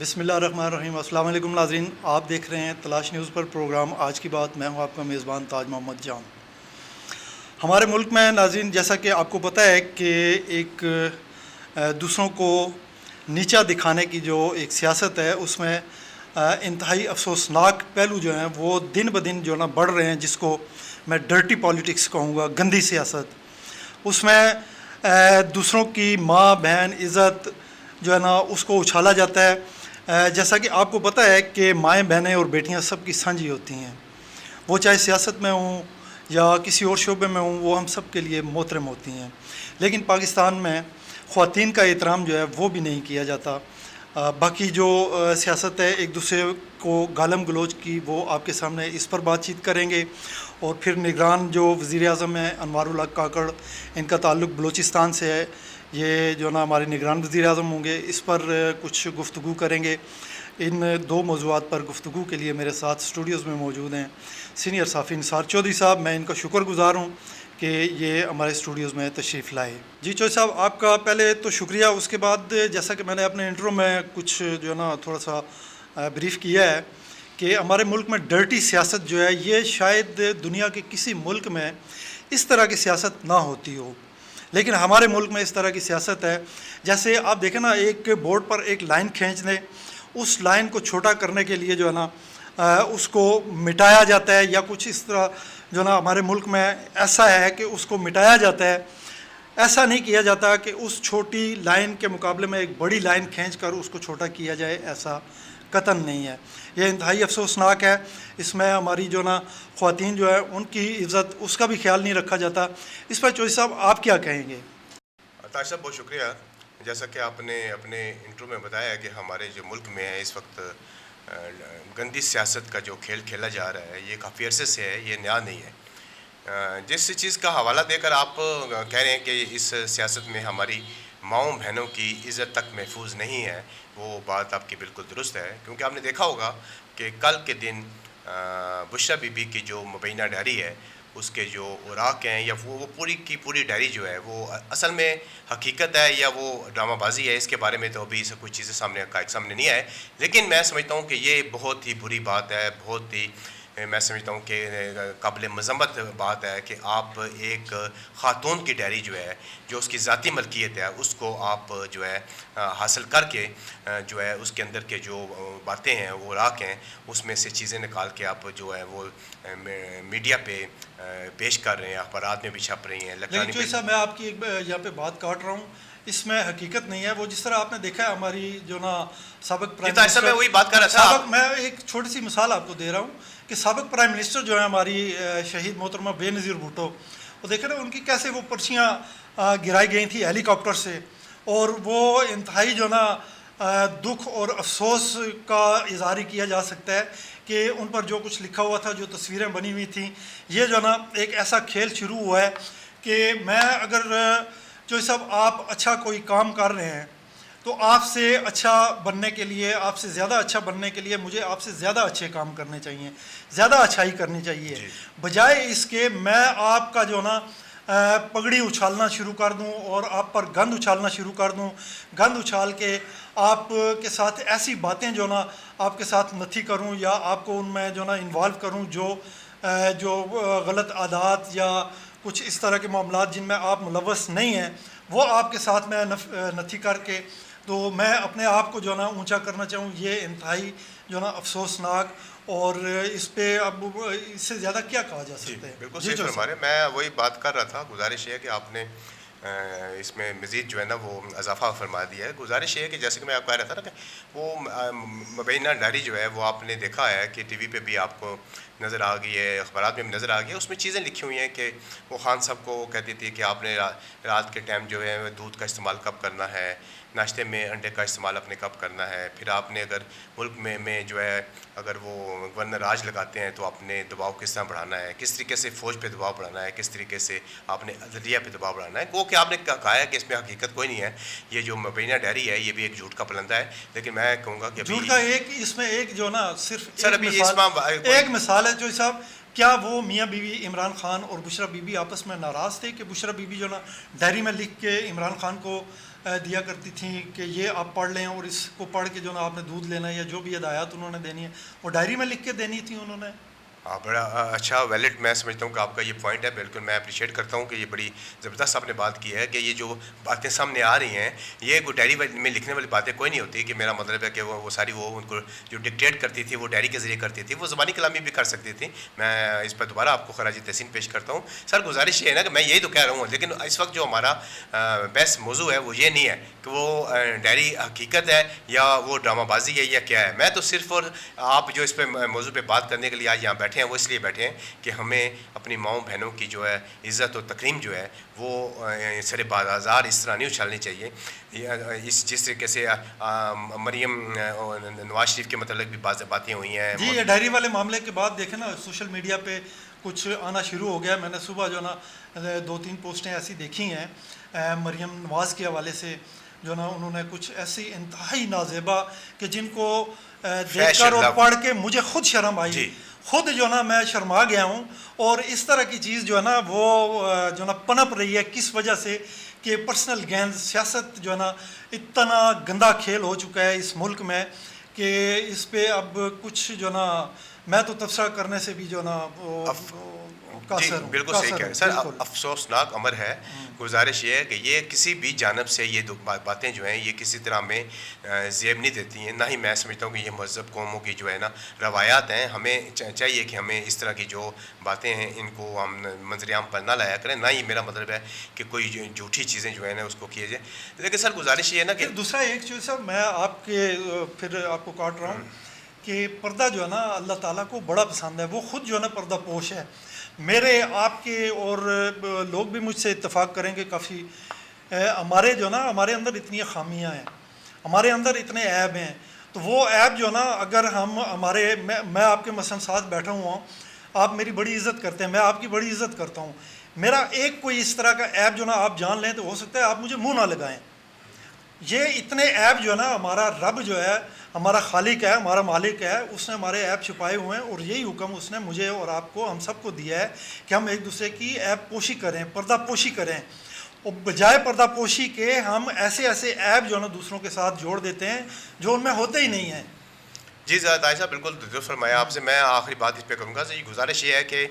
بسم اللہ الرحمن الرحیم۔ السلام علیکم ناظرین، آپ دیکھ رہے ہیں تلاش نیوز پر پروگرام آج کی بات۔ میں ہوں آپ کا میزبان تاج محمد جان۔ ہمارے ملک میں ناظرین، جیسا کہ آپ کو پتہ ہے کہ ایک دوسروں کو نیچا دکھانے کی جو ایک سیاست ہے، اس میں انتہائی افسوسناک پہلو جو ہیں وہ دن بدن جو نا بڑھ رہے ہیں، جس کو میں ڈرٹی پالیٹکس کہوں گا، گندی سیاست۔ اس میں دوسروں کی ماں بہن عزت جو ہے نا اس کو اچھالا جاتا ہے۔ جیسا کہ آپ کو پتہ ہے کہ مائیں بہنیں اور بیٹیاں سب کی سانجھی ہوتی ہیں، وہ چاہے سیاست میں ہوں یا کسی اور شعبے میں ہوں، وہ ہم سب کے لیے محترم ہوتی ہیں۔ لیکن پاکستان میں خواتین کا احترام جو ہے وہ بھی نہیں کیا جاتا۔ باقی جو سیاست ہے ایک دوسرے کو گالم گلوچ کی، وہ آپ کے سامنے اس پر بات چیت کریں گے۔ اور پھر نگران جو وزیر اعظم ہیں انوار الحق کاکڑ، ان کا تعلق بلوچستان سے ہے، یہ جو نا ہمارے نگران وزیر اعظم ہوں گے، اس پر کچھ گفتگو کریں گے۔ ان دو موضوعات پر گفتگو کے لیے میرے ساتھ اسٹوڈیوز میں موجود ہیں سینئر صحافی نثار چودھری صاحب۔ میں ان کا شکر گزار ہوں کہ یہ ہمارے اسٹوڈیوز میں تشریف لائے۔ جی چودھری صاحب، آپ کا پہلے تو شکریہ۔ اس کے بعد جیسا کہ میں نے اپنے انٹرو میں کچھ جو ہے نا تھوڑا سا بریف کیا ہے کہ ہمارے ملک میں ڈرٹی سیاست جو ہے، یہ شاید دنیا کے کسی ملک میں اس طرح کی سیاست نہ ہوتی ہو، لیکن ہمارے ملک میں اس طرح کی سیاست ہے۔ جیسے آپ دیکھیں نا، ایک بورڈ پر ایک لائن کھینچ دیں، اس لائن کو چھوٹا کرنے کے لیے جو ہے نا اس کو مٹایا جاتا ہے، یا کچھ اس طرح جو ہے نا ہمارے ملک میں ایسا ہے کہ اس کو مٹایا جاتا ہے۔ ایسا نہیں کیا جاتا کہ اس چھوٹی لائن کے مقابلے میں ایک بڑی لائن کھینچ کر اس کو چھوٹا کیا جائے، ایسا قطعاً نہیں ہے۔ یہ انتہائی افسوسناک ہے۔ اس میں ہماری جو نا خواتین جو ہے ان کی عزت، اس کا بھی خیال نہیں رکھا جاتا۔ اس پر چودھری صاحب آپ کیا کہیں گے؟ تاج صاحب بہت شکریہ۔ جیسا کہ آپ نے اپنے انٹرو میں بتایا کہ ہمارے جو ملک میں ہے اس وقت گندی سیاست کا جو کھیل کھیلا جا رہا ہے، یہ کافی عرصے سے ہے، یہ نیا نہیں ہے۔ جس چیز کا حوالہ دے کر آپ کہہ رہے ہیں کہ اس سیاست میں ہماری ماؤں بہنوں کی عزت تک محفوظ نہیں ہے، وہ بات آپ کی بالکل درست ہے۔ کیونکہ آپ نے دیکھا ہوگا کہ کل کے دن بشریٰ بی بی کی جو مبینہ ڈائری ہے، اس کے جو اوراق ہیں، یا وہ پوری کی پوری ڈائری جو ہے وہ اصل میں حقیقت ہے یا وہ ڈرامہ بازی ہے، اس کے بارے میں تو ابھی کچھ چیزیں سامنے نہیں آئے۔ لیکن میں سمجھتا ہوں کہ یہ بہت ہی بری بات ہے، بہت ہی میں سمجھتا ہوں کہ قابل مذمت بات ہے کہ آپ ایک خاتون کی ڈائری جو ہے، جو اس کی ذاتی ملکیت ہے، اس کو آپ جو ہے حاصل کر کے جو ہے اس کے اندر کے جو باتیں ہیں، وہ اوراق ہیں، اس میں سے چیزیں نکال کے آپ جو ہے وہ میڈیا پہ پیش کر رہے ہیں، اخبارات میں بھی چھپ رہی ہیں۔ لیکن چودھری صاحب، میں آپ کی یہاں پہ بات کاٹ رہا ہوں، اس میں حقیقت نہیں ہے۔ وہ جس طرح آپ نے دیکھا ہے ہماری جو نا سابق پرائم منسٹر، میں وہی بات کر رہا تھا۔ میں ایک چھوٹی سی مثال آپ کو دے رہا ہوں کہ سابق پرائم منسٹر جو ہے ہماری شہید محترمہ بے نظیر بھٹو، وہ دیکھیں نا ان کی کیسے وہ پرچیاں گرائی گئی تھیں ہیلی کاپٹر سے، اور وہ انتہائی جو نا دکھ اور افسوس کا اظہار کیا جا سکتا ہے کہ ان پر جو کچھ لکھا ہوا تھا، جو تصویریں بنی ہوئی تھیں، یہ جو نا ایک ایسا کھیل شروع ہوا ہے کہ میں اگر جو سب آپ اچھا کوئی کام کر رہے ہیں تو آپ سے اچھا بننے کے لیے، آپ سے زیادہ اچھا بننے کے لیے مجھے آپ سے زیادہ اچھے کام کرنے چاہیے، زیادہ اچھائی کرنی چاہیے، بجائے اس کے میں آپ کا جو نا پگڑی اچھالنا شروع کر دوں اور آپ پر گند اچھالنا شروع کر دوں، گند اچھال کے آپ کے ساتھ ایسی باتیں جو نا آپ کے ساتھ نتھی کروں، یا آپ کو ان میں جو نا انوالو کروں جو غلط عادات یا کچھ اس طرح کے معاملات جن میں آپ ملوث نہیں ہیں، وہ آپ کے ساتھ میں نتھی کر کے تو میں اپنے آپ کو جو نا اونچا کرنا چاہوں، یہ انتہائی جو نا افسوسناک، اور اس پہ اب اس سے زیادہ کیا کہا جا سکتا ہے؟ بالکل صحیح فرما رہے ہیں۔ میں وہی بات کر رہا تھا۔ گزارش ہے کہ آپ نے اس میں مزید جو ہے نا وہ اضافہ فرما دیا ہے۔ گزارش ہے کہ جیسے کہ میں آپ کو کہہ رہا تھا نا کہ وہ مبینہ ڈائری جو ہے وہ آپ نے دیکھا ہے کہ ٹی وی پہ بھی آپ کو نظر آ گئی ہے، اخبارات میں بھی نظر آ گئی ہے۔ اس میں چیزیں لکھی ہوئی ہیں کہ وہ خان صاحب کو کہتی تھی کہ آپ نے رات کے ٹائم جو ہے دودھ کا استعمال کب کرنا ہے، ناشتے میں انڈے کا استعمال اپنے کب کرنا ہے، پھر آپ نے اگر ملک میں جو ہے اگر وہ گورنر راج لگاتے ہیں تو اپنے دباؤ کس طرح بڑھانا ہے، کس طریقے سے فوج پہ دباؤ بڑھانا ہے، کس طریقے سے آپ نے عدلیہ پہ دباؤ بڑھانا ہے۔ وہ کہ آپ نے کہا ہے کہ اس میں حقیقت کوئی نہیں ہے، یہ جو مبینہ ڈائری ہے یہ بھی ایک جھوٹ کا پلندہ ہے۔ لیکن میں کہوں گا کہ جھوٹ کا اس میں ایک جو نا صرف ایک مثال ہے جو صاحب، کیا وہ میاں بیوی عمران خان اور بشریٰ بی بی آپس میں ناراض تھے کہ بشریٰ بی بی جو نا ڈائری میں لکھ کے عمران خان کو دیا کرتی تھیں کہ یہ آپ پڑھ لیں اور اس کو پڑھ کے جو نا آپ نے دودھ لینا ہے یا جو بھی ہدایات انہوں نے دینی ہے وہ ڈائری میں لکھ کے دینی تھی انہوں نے. ہاں بڑا اچھا ویلڈ میں سمجھتا ہوں کہ آپ کا یہ پوائنٹ ہے. بالکل میں اپریشیٹ کرتا ہوں کہ یہ بڑی زبردست آپ نے بات کی ہے کہ یہ جو باتیں سامنے آ رہی ہیں یہ کوئی ڈائری میں لکھنے والی باتیں کوئی نہیں ہوتی. کہ میرا مطلب ہے کہ وہ ساری وہ ان کو جو ڈکٹیٹ کرتی تھی وہ ڈائری کے ذریعے کرتی تھی, وہ زبانی کلامی بھی کر سکتی تھی. میں اس پر دوبارہ آپ کو خراج تحسین پیش کرتا ہوں. سر گزارش یہ ہے نا کہ میں یہی تو کہہ رہا ہوں, لیکن اس وقت جو ہمارا بحث موضوع ہے وہ یہ نہیں ہے کہ وہ ڈائری حقیقت ہے یا وہ ڈرامہ بازی ہے یا کیا ہے. میں تو صرف اور آپ جو اس پہ موضوع پہ بات کرنے کے لیے آج یہاں بیٹھے ہیں وہ اس لیے بیٹھے ہیں کہ ہمیں اپنی ماؤں بہنوں کی جو ہے عزت و تکریم جو ہے وہ سر بازار اس طرح نہیں اچھالنی چاہیے. جس طریقے سے مریم نواز شریف کے متعلق بھی بعض باتیں ہوئی ہیں. جی یہ ڈائری والے معاملے کے بعد دیکھیں نا سوشل میڈیا پہ کچھ آنا شروع ہو گیا. میں نے صبح جو نا 2-3 پوسٹیں ایسی دیکھی ہیں مریم نواز کے حوالے سے جو نا انہوں نے کچھ ایسی انتہائی نازیبا کہ جن کو دیکھ کر اور پڑھ کے مجھے خود شرم آئی. جی. خود جو نا میں شرما گیا ہوں. اور اس طرح کی چیز جو ہے نا وہ جو نا پنپ رہی ہے کس وجہ سے کہ پرسنل گینز, سیاست جو ہے نا اتنا گندا کھیل ہو چکا ہے اس ملک میں کہ اس پہ اب کچھ جو نا میں تو تبصرہ کرنے سے بھی جو نا جی بالکل صحیح کہہ رہے ہیں سر. افسوسناک امر ہے. گزارش یہ ہے کہ یہ کسی بھی جانب سے یہ باتیں جو ہیں یہ کسی طرح میں زیب نہیں دیتی ہیں. نہ ہی میں سمجھتا ہوں کہ یہ مہذب قوموں کی جو ہے نا روایات ہیں. ہمیں چاہیے کہ ہمیں اس طرح کی جو باتیں ہیں ان کو ہم منظر عام پر نہ لایا کریں. نہ ہی میرا مطلب ہے کہ کوئی جھوٹی چیزیں جو ہے نا اس کو کیے جائے. لیکن سر گزارش یہ ہے نا کہ دوسرا ایک چیز سر میں آپ کے پھر آپ کو کاٹ رہا ہوں کہ پردہ جو ہے نا اللہ تعالیٰ کو بڑا پسند ہے. وہ خود جو ہے نا پردہ پوش ہے. میرے آپ کے اور لوگ بھی مجھ سے اتفاق کریں گے کافی ہمارے جو نا ہمارے اندر اتنی خامیاں ہیں, ہمارے اندر اتنے عیب ہیں. تو وہ عیب جو نا اگر ہم ہمارے میں آپ کے مثلاً ساتھ بیٹھا ہوا ہوں, آپ میری بڑی عزت کرتے ہیں, میں آپ کی بڑی عزت کرتا ہوں. میرا ایک کوئی اس طرح کا عیب جو نا آپ جان لیں تو ہو سکتا ہے آپ مجھے منہ نہ لگائیں. یہ اتنے عیب جو ہے نا ہمارا رب جو ہے ہمارا خالق ہے, ہمارا مالک ہے, اس نے ہمارے عیب چھپائے ہوئے ہیں. اور یہی حکم اس نے مجھے اور آپ کو ہم سب کو دیا ہے کہ ہم ایک دوسرے کی عیب پوشی کریں, پردہ پوشی کریں. اور بجائے پردہ پوشی کے ہم ایسے ایسے عیب جو ہے نا دوسروں کے ساتھ جوڑ دیتے ہیں جو ان میں ہوتے ہی نہیں ہیں. جی طاہر صاحب بالکل درست فرمایا آپ سے. میں آخری بات اس پہ کروں گا. یہ گزارش یہ ہے کہ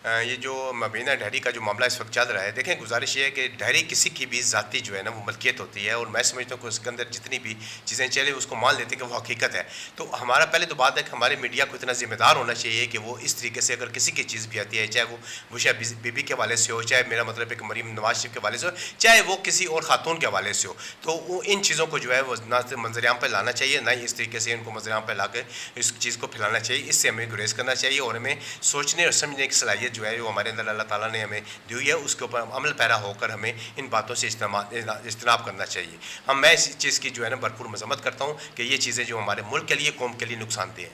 یہ جو مبینہ ڈائری کا جو معاملہ اس وقت چل رہا ہے, دیکھیں گزارش یہ ہے کہ ڈائری کسی کی بھی ذاتی جو ہے نا وہ ملکیت ہوتی ہے. اور میں سمجھتا ہوں کہ اس کے اندر جتنی بھی چیزیں چلے اس کو مان لیتے ہیں کہ وہ حقیقت ہے. تو ہمارا پہلے تو بات ہے کہ ہمارے میڈیا کو اتنا ذمہ دار ہونا چاہیے کہ وہ اس طریقے سے اگر کسی کی چیز بھی آتی ہے, چاہے وہ بشا بی بی کے حوالے سے ہو, چاہے میرا مطلب ہے کہ مریم نواز شریف کے حوالے سے ہو, چاہے وہ کسی اور خاتون کے حوالے سے ہو, تو وہ ان چیزوں کو جو ہے وہ نہ منظر عام پہ لانا چاہیے, نہ ہی اس طریقے سے ان کو منظر عام پہ لا کے اس چیز کو پھیلانا چاہیے. اس سے ہمیں گریز کرنا چاہیے اور ہمیں سوچنے اور سمجھنے کی صلاحیت جو ہے وہ ہمارے اندر اللہ تعالیٰ نے ہمیں دی ہوئی ہے, اس کے اوپر عمل پیرا ہو کر ہمیں ان باتوں سے اجتناب کرنا چاہیے. میں اس چیز کی جو ہے نا بھرپور مذمت کرتا ہوں کہ یہ چیزیں جو ہمارے ملک کے لیے قوم کے لیے نقصان دہ ہیں.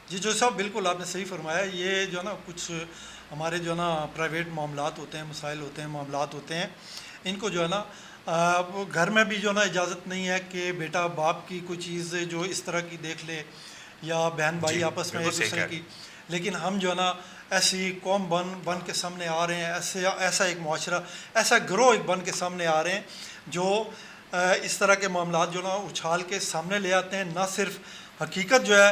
جی جو صاحب بالکل آپ نے صحیح فرمایا. یہ جو ہے نا کچھ ہمارے جو ہے نا پرائیویٹ معاملات ہوتے ہیں, مسائل ہوتے ہیں, معاملات ہوتے ہیں, ان کو جو ہے نا گھر میں بھی جو ہے نا اجازت نہیں ہے کہ بیٹا باپ کی کوئی چیز جو اس طرح کی دیکھ لے یا بہن بھائی آپس میں ایک دوسرے کی. لیکن ہم جو ہے نا ایسی قوم بن کے سامنے آ رہے ہیں, ایسا ایک معاشرہ, ایسا گروہ ایک بن کے سامنے آ رہے ہیں جو اس طرح کے معاملات جو نا اچھال کے سامنے لے آتے ہیں. نہ صرف حقیقت جو ہے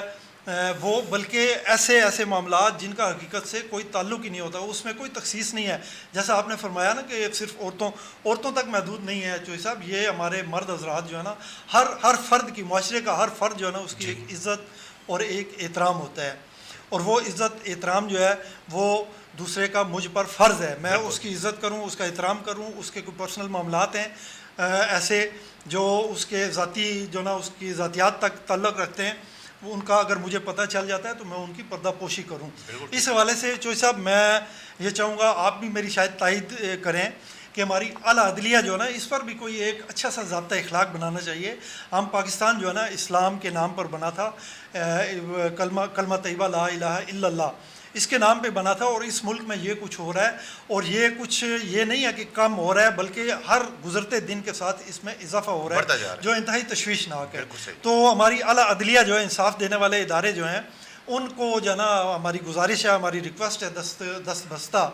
وہ بلکہ ایسے معاملات جن کا حقیقت سے کوئی تعلق ہی نہیں ہوتا, اس میں کوئی تخصیص نہیں ہے. جیسا آپ نے فرمایا نا کہ صرف عورتوں تک محدود نہیں ہے چوہی صاحب, یہ ہمارے مرد حضرات جو ہے نا ہر فرد کی, معاشرے کا ہر فرد جو ہے نا اس کی ایک عزت اور ایک احترام ہوتا ہے. اور وہ عزت احترام جو ہے وہ دوسرے کا مجھ پر فرض ہے. میں اس کی عزت کروں, اس کا احترام کروں. اس کے کوئی پرسنل معاملات ہیں ایسے جو اس کے ذاتی جو نا اس کی ذاتیات تک تعلق رکھتے ہیں, ان کا اگر مجھے پتہ چل جاتا ہے تو میں ان کی پردہ پوشی کروں. اس حوالے سے چوہی صاحب میں یہ چاہوں گا آپ بھی میری شاید تائید کریں کہ ہماری اعلیٰ عدلیہ جو ہے نا اس پر بھی کوئی ایک اچھا سا ضابطہ اخلاق بنانا چاہیے. ہم پاکستان جو ہے نا اسلام کے نام پر بنا تھا, کلمہ طیبہ لا الہ الا اللہ, اس کے نام پہ بنا تھا. اور اس ملک میں یہ کچھ ہو رہا ہے, اور یہ کچھ یہ نہیں ہے کہ کم ہو رہا ہے بلکہ ہر گزرتے دن کے ساتھ اس میں اضافہ ہو رہا ہے جو انتہائی تشویشناک ہے. تو ہماری اعلیٰ عدلیہ جو ہے, انصاف دینے والے ادارے جو ہیں, ان کو جو ہے نا ہماری گزارش ہے, ہماری ریکویسٹ ہے دست بستہ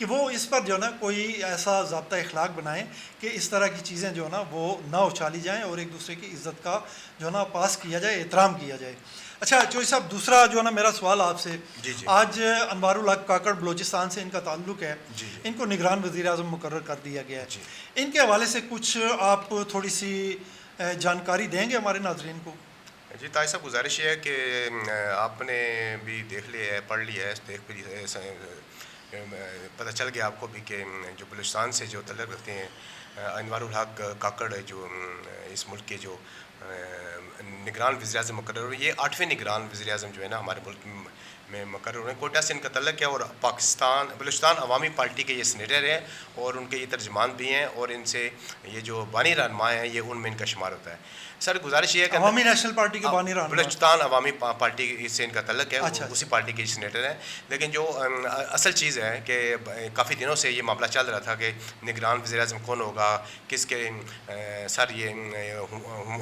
کہ وہ اس پر جو ہے نا کوئی ایسا ضابطہ اخلاق بنائیں کہ اس طرح کی چیزیں جو ہے نا وہ نہ اچھالی جائیں اور ایک دوسرے کی عزت کا جو ہے نا پاس کیا جائے، احترام کیا جائے۔ اچھا چوہی صاحب، دوسرا جو ہے نا میرا سوال آپ سے، جی جی آج انوار الحق کاکڑ بلوچستان سے ان کا تعلق ہے، جی جی ان کو نگران وزیر اعظم مقرر کر دیا گیا ہے، جی ان کے حوالے سے کچھ آپ تھوڑی سی جانکاری دیں گے ہمارے ناظرین کو؟ جی طاہر صاحب، گزارش یہ ہے کہ آپ نے بھی دیکھ لیا ہے، پڑھ لیا ہے، پتہ چل گیا آپ کو بھی کہ جو بلوچستان سے جو تعلق رکھتے ہیں انوار الحق کاکڑ، جو اس ملک کے جو نگران وزیر اعظم مقرر ہوئے، یہ 8ویں نگران وزیر اعظم جو ہے نا ہمارے ملک میں مقرر ہوئے ہیں۔ کوئٹہ سے ان کا تعلق ہے اور بلوچستان عوامی پارٹی کے یہ سینیٹر ہیں اور ان کے یہ ترجمان بھی ہیں، اور ان سے یہ جو بانی رہنما ہیں یہ ان میں ان کا شمار ہوتا ہے۔ سر گزارش یہ ہے کہ عوامی نیشنل پارٹی کے بانی رہنما، بلوچستان عوامی پارٹی سے ان کا تعلق ہے، اچھا اسی پارٹی کے سینیٹر ہیں۔ لیکن جو اصل چیز ہے کہ کافی دنوں سے یہ معاملہ چل رہا تھا کہ نگران وزیر اعظم کون ہوگا، کس کے سر یہ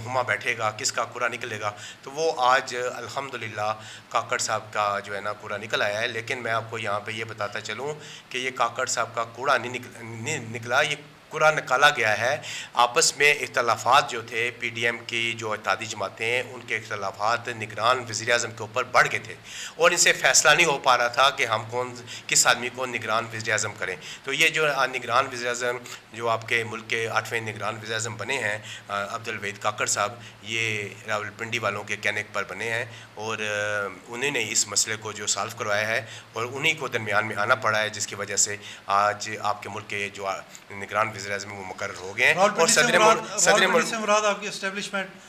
ہما بیٹھے گا، کس کا کوڑا نکلے گا، تو وہ آج الحمدللہ کاکڑ صاحب کا جو ہے نا کوڑا نکل آیا ہے۔ لیکن میں آپ کو یہاں پہ یہ بتاتا چلوں کہ یہ کاکڑ صاحب کا کوڑا نہیں نکلا، یہ کوڑا نکالا گیا ہے۔ آپس میں اختلافات جو تھے، پی ڈی ایم کی جو اتحادی جماعتیں ہیں ان کے اختلافات نگران وزیر اعظم کے اوپر بڑھ گئے تھے، اور ان سے فیصلہ نہیں ہو پا رہا تھا کہ ہم کس آدمی کو نگران وزیر اعظم کریں۔ تو یہ جو نگران وزیر اعظم جو آپ کے ملک کے 8ویں نگران وزیر اعظم بنے ہیں عبدالوحید کاکڑ صاحب، یہ راولپنڈی والوں کے کہنے پر بنے ہیں، اور انہیں نے اس مسئلے کو جو سالو کروایا ہے اور انہیں کو درمیان میں آنا پڑا ہے، جس کی وجہ سے آج آپ کے ملک کے جو نگران وزیر اعظم وہ مقرر ہو گئے ہیں۔ اور صدر ملک سے مراد آپ کی اسٹیبلشمنٹ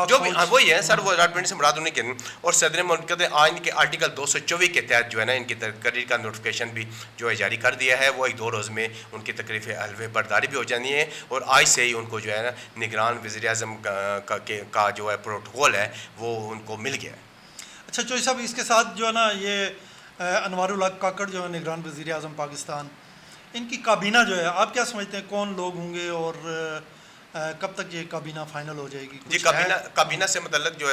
جو بھی وہی ہے سر، وہ راولپنڈی سے مراد انہیں کے، اور صدر مملکت آئین کے آرٹیکل 224 کے تحت جو ہے نا ان کی تقریر کا نوٹیفیکیشن بھی جو ہے جاری کر دیا ہے۔ وہ ایک 2 روز میں ان کی تقریر حلوے برداری بھی ہو جانی ہے، اور آج سے ہی ان کو جو ہے نا نگران وزیر اعظم کا جو ہے پروٹوکول ہے وہ ان کو مل گیا ہے۔ اچھا چوہی صاحب، اس کے ساتھ جو ہے نا یہ انوار الحق کاکڑ جو ہے نگران وزیر اعظم پاکستان، ان کی کابینہ جو ہے آپ کیا سمجھتے ہیں کون لوگ ہوں گے، اور کب تک یہ کابینہ فائنل ہو جائے گی؟ جی کابینہ سے متعلق جو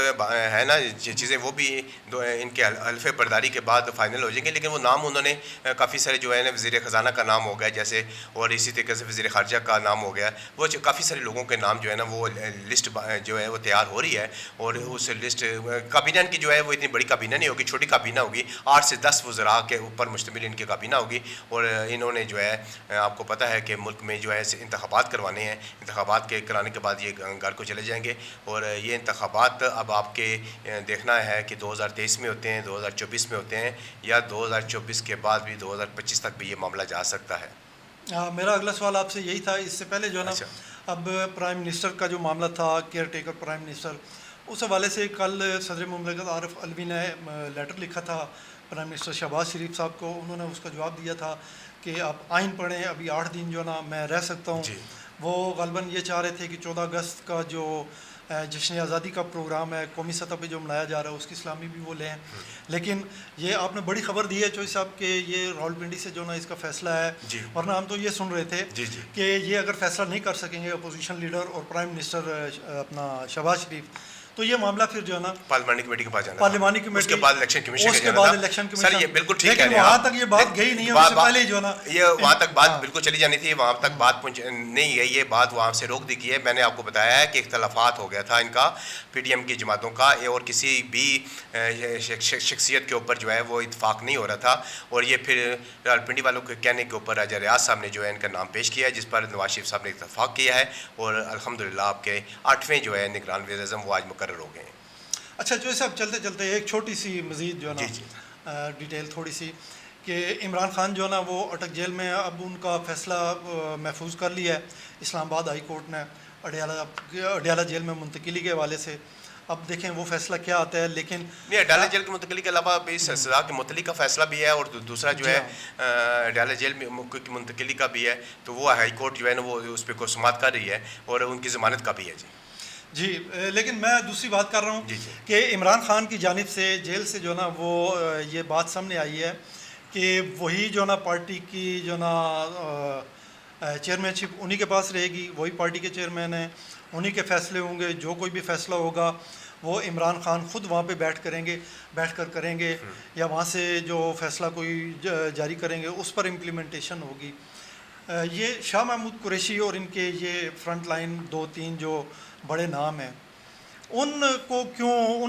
ہے نا چیزیں وہ بھی ان کے حلف برداری کے بعد فائنل ہو جائیں گے، لیکن وہ نام انہوں نے کافی سارے جو ہے نا وزیر خزانہ کا نام ہو گیا جیسے، اور اسی طریقے سے وزیر خارجہ کا نام ہو گیا، وہ کافی سارے لوگوں کے نام جو ہے نا وہ لسٹ جو ہے وہ تیار ہو رہی ہے، اور اس لسٹ کابینہ کی جو ہے وہ اتنی بڑی کابینہ نہیں ہوگی، چھوٹی کابینہ ہوگی، 8 سے 10 وزراء کے اوپر مشتمل ان کی کابینہ ہوگی، اور انہوں نے جو ہے آپ کو پتہ ہے کہ ملک میں جو ہے انتخابات کروانے ہیں، انتخابات کے کرانے کے بعد یہ گھر کو چلے جائیں گے، اور یہ انتخابات اب آپ کے دیکھنا ہے کہ 2023 میں ہوتے ہیں، 2024 میں ہوتے ہیں، یا 2024 کے بعد بھی 2025 تک بھی یہ معاملہ جا سکتا ہے۔ میرا اگلا سوال آپ سے یہی تھا، اس سے پہلے جو ہے نا اب پرائم منسٹر کا جو معاملہ تھا، کیئر ٹیکر پرائم منسٹر، اس حوالے سے کل صدر مملکت عارف علوی نے لیٹر لکھا تھا پرائم منسٹر شہباز شریف صاحب کو، انہوں نے اس کا جواب دیا تھا کہ آپ آئین پڑھیں، ابھی 8 دن جو ہے نا میں رہ سکتا ہوں۔ جی وہ غالباً یہ چاہ رہے تھے کہ 14 اگست کا جو جشن آزادی کا پروگرام ہے قومی سطح پہ جو منایا جا رہا ہے اس کی اسلامی بھی وہ لیں، لیکن یہ آپ نے بڑی خبر دی ہے چوہی صاحب کہ یہ راولپنڈی سے جو نا اس کا فیصلہ ہے، جی ورنہ ہم تو یہ سن رہے تھے جی جی کہ یہ اگر فیصلہ نہیں کر سکیں گے اپوزیشن لیڈر اور پرائم منسٹر اپنا شہباز شریف، تو یہ معاملہ پھر جو ہے نا پارلیمانی کمیٹی کے پاس جانا، پارلیمانی کمیٹی، اس کے بعد الیکشن کمیشن اس کے بعد الیکشن کمیشن، سر یہ بالکل ٹھیک ہے، لیکن وہاں تک یہ بات گئی نہیں ہے، اس سے پہلے جو ہے نا یہ وہاں تک بات بالکل چلی جانی تھی، وہاں تک بات نہیں ہے، یہ بات وہاں سے روک دی گئی ہے۔ میں نے آپ کو بتایا ہے کہ اختلافات ہو گیا تھا ان کا، پی ڈی ایم کی جماعتوں کا، اور کسی بھی شخصیت کے اوپر جو ہے وہ اتفاق نہیں ہو رہا تھا، اور یہ پھر راولپنڈی والوں کے کہنے کے اوپر راجہ ریاض صاحب نے جو ہے ان کا نام پیش کیا ہے، جس پر نواز شریف صاحب نے اتفاق کیا ہے، اور الحمدللہ آپ کے 8ویں جو ہے نگران وزیر اعظم وہ آج مقرر ہو گئے ہیں۔ اچھا جو صاحب چلتے چلتے ایک چھوٹی سی مزید جو ہے جی نا ڈیٹیل تھوڑی سی، کہ عمران خان جو ہے نا وہ اٹک جیل میں، اب ان کا فیصلہ محفوظ کر لیا ہے اسلام آباد ہائی کورٹ نے اڈیالہ جیل میں منتقلی کے حوالے سے، اب دیکھیں وہ فیصلہ کیا آتا ہے، لیکن نہیں اڈیالہ جیل کی منتقلی کے علاوہ بھی سزا کی معطلی کا فیصلہ بھی ہے، اور دوسرا جو ہے اڈیالہ جیل کی منتقلی کا بھی ہے، تو وہ ہائی کورٹ جو ہے نا وہ اس پہ کوئی سماعت کر رہی ہے، اور ان کی ضمانت کا بھی ہے۔ جی لیکن میں دوسری بات کر رہا ہوں کہ عمران خان کی جانب سے جیل سے جو نا وہ یہ بات سامنے آئی ہے کہ وہی جو نا پارٹی کی جو نا چیئرمین شپ انہی کے پاس رہے گی، وہی پارٹی کے چیئرمین ہیں، انہی کے فیصلے ہوں گے، جو کوئی بھی فیصلہ ہوگا وہ عمران خان خود وہاں پہ بیٹھ کر کریں گے یا وہاں سے جو فیصلہ کوئی جاری کریں گے اس پر امپلیمنٹیشن ہوگی. یہ شاہ محمود قریشی اور ان کے یہ فرنٹ لائن 2-3 جو بڑے نام ہیں ان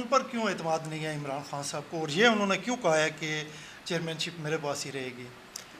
پر کیوں اعتماد نہیں ہے عمران خان صاحب کو, اور یہ انہوں نے کیوں کہا ہے کہ چیئرمین شپ میرے پاس ہی رہے گی؟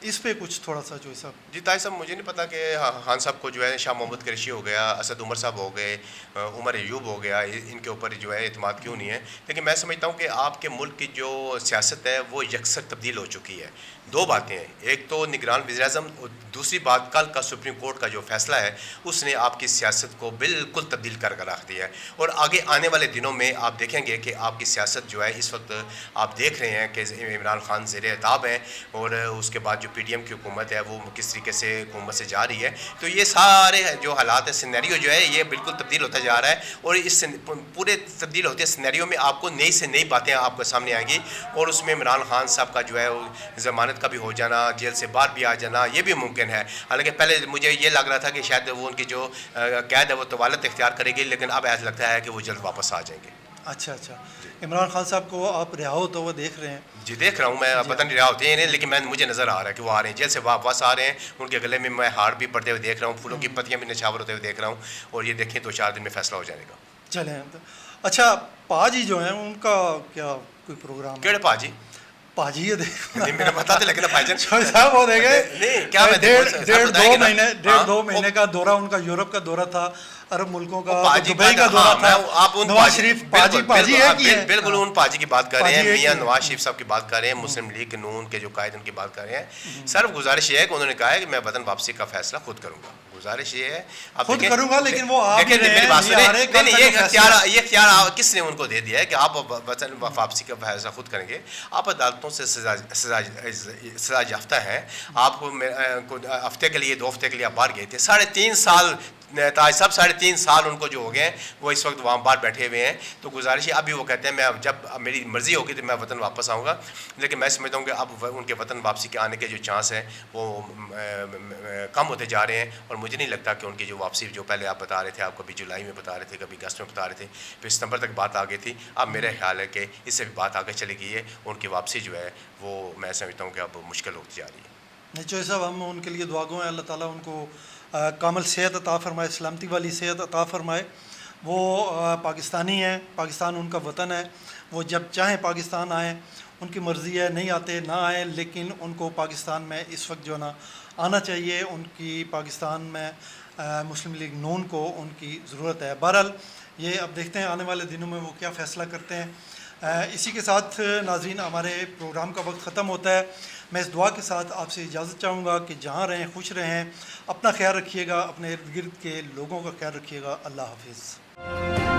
اس پہ کچھ تھوڑا سا جو صاحب. جی طاہر صاحب, مجھے نہیں پتا کہ خان صاحب کو جو ہے شاہ محمود قریشی ہو گیا, اسد عمر صاحب ہو گئے, عمر ایوب ہو گیا, ان کے اوپر جو ہے اعتماد کیوں نہیں ہے. لیکن میں سمجھتا ہوں کہ آپ کے ملک کی جو سیاست ہے وہ یکسر تبدیل ہو چکی ہے. دو باتیں ہیں, ایک تو نگران وزیر اعظم, اور دوسری بات کل کا سپریم کورٹ کا جو فیصلہ ہے اس نے آپ کی سیاست کو بالکل تبدیل کر رکھ دیا ہے. اور آگے آنے والے دنوں میں آپ دیکھیں گے کہ آپ کی سیاست جو ہے اس وقت آپ دیکھ رہے ہیں کہ عمران خان زیر عتاب ہیں, اور اس کے بعد جو پی ڈی ایم کی حکومت ہے وہ کس طریقے سے حکومت سے جا رہی ہے. تو یہ سارے جو حالات ہیں, سینیریو جو ہے یہ بالکل تبدیل ہوتا جا رہا ہے, اور اس پورے تبدیل ہوتے سینیریو میں آپ کو نئی سے نئی باتیں آپ کے سامنے آئیں گی, اور اس میں عمران خان صاحب کا جو ہے ضمانت کا بھی ہو جانا, جیل سے باہر بھی آ جانا, یہ بھی ممکن ہے. حالانکہ پہلے مجھے یہ لگ رہا تھا کہ شاید وہ ان کی جو قید ہے وہ طوالت اختیار کرے گی, لیکن اب ایسا لگتا ہے کہ وہ جلد واپس آ جائیں گے. اچھا, عمران خان صاحب کو آپ رہا ہوتا ہوا دیکھ رہے ہیں؟ جی دیکھ رہا ہوں میں, پتہ نہیں رہا ہوتے ہیں لیکن مجھے نظر آ رہا ہے کہ وہ آ رہے ہیں, جیل سے واپس آ رہے ہیں. ان کے گلے میں ہار بھی پڑتے ہوئے دیکھ رہا ہوں, پھولوں کی پتیاں بھی نچھاور ہوتے ہوئے دیکھ رہا ہوں, اور یہ دیکھیں 2-4 دن میں فیصلہ ہو جائے گا. چلیں. اچھا, پاجی جو ہیں ان کا کیا کوئی پروگرام؟ کیڑے پاجی؟ پاجی یہ دیکھو نہیں, میرے بتا دے لیکن بھائی جان صاحب وہ دیکھیں نہیں کیا میں 1.5-2 مہینے کا دورہ ان کا یورپ کا دورہ تھا, عرب ملکوں کا, دبئی کا دورہ تھا. آپ نواز شریف پاجی ہے کہ بالکل ان پاجی کی بات کر رہے ہیں, میاں نواز شریف صاحب کی بات کر رہے ہیں, مسلم لیگ نون کے جو قائد ان کی بات کر رہے ہیں. صرف گزارش یہ ہے کہ انہوں نے کہا ہے کہ میں وطن واپسی کا فیصلہ خود کروں گا. گزارش یہ ہے خود کروں گا, لیکن وہ آپ میری بات سنیں, یہ اختیار کس نے ان کو دے دیا ہے کہ آپ وطن واپسی کا فیصلہ خود کریں گے؟ آپ عدالتوں سے سزا یافتہ ہیں. آپ کو ہفتے کے لیے 2 ہفتے کے لیے آپ باہر گئے تھے, 3.5 سال تاج صاحب 3.5 سال ان کو جو ہو گئے ہیں وہ اس وقت وہاں باہر بیٹھے ہوئے ہیں. تو گزارش ہے, ابھی وہ کہتے ہیں میں جب میری مرضی ہوگی تو میں وطن واپس آؤں گا, لیکن میں سمجھتا ہوں کہ اب ان کے وطن واپسی کے آنے کے جو چانس ہیں وہ کم ہوتے جا رہے ہیں. اور مجھے نہیں لگتا کہ ان کی جو واپسی جو پہلے آپ بتا رہے تھے, آپ کبھی جولائی میں بتا رہے تھے, کبھی اگست میں بتا رہے تھے, پھر ستمبر تک بات آ گئی تھی. اب میرا خیال ہے کہ اس سے بھی بات آگے چلی گئی ہے, ان کی واپسی جو ہے وہ میں سمجھتا ہوں کہ اب مشکل ہوتی جا رہی ہے. چوہے صاحب ہم ان کے لیے دعا گو ہیں, اللہ تعالیٰ ان کو کامل صحت عطا فرمائے, سلامتی والی صحت عطا فرمائے. وہ پاکستانی ہیں, پاکستان ان کا وطن ہے, وہ جب چاہیں پاکستان آئیں, ان کی مرضی ہے, نہیں آتے نہ آئیں, لیکن ان کو پاکستان میں اس وقت جو نا آنا چاہیے. ان کی پاکستان میں مسلم لیگ نون کو ان کی ضرورت ہے. بہرحال یہ اب دیکھتے ہیں آنے والے دنوں میں وہ کیا فیصلہ کرتے ہیں. اسی کے ساتھ ناظرین ہمارے پروگرام کا وقت ختم ہوتا ہے. میں اس دعا کے ساتھ آپ سے اجازت چاہوں گا کہ جہاں رہیں خوش رہیں, اپنا خیال رکھیے گا, اپنے ارد گرد کے لوگوں کا خیال رکھیے گا. اللہ حافظ.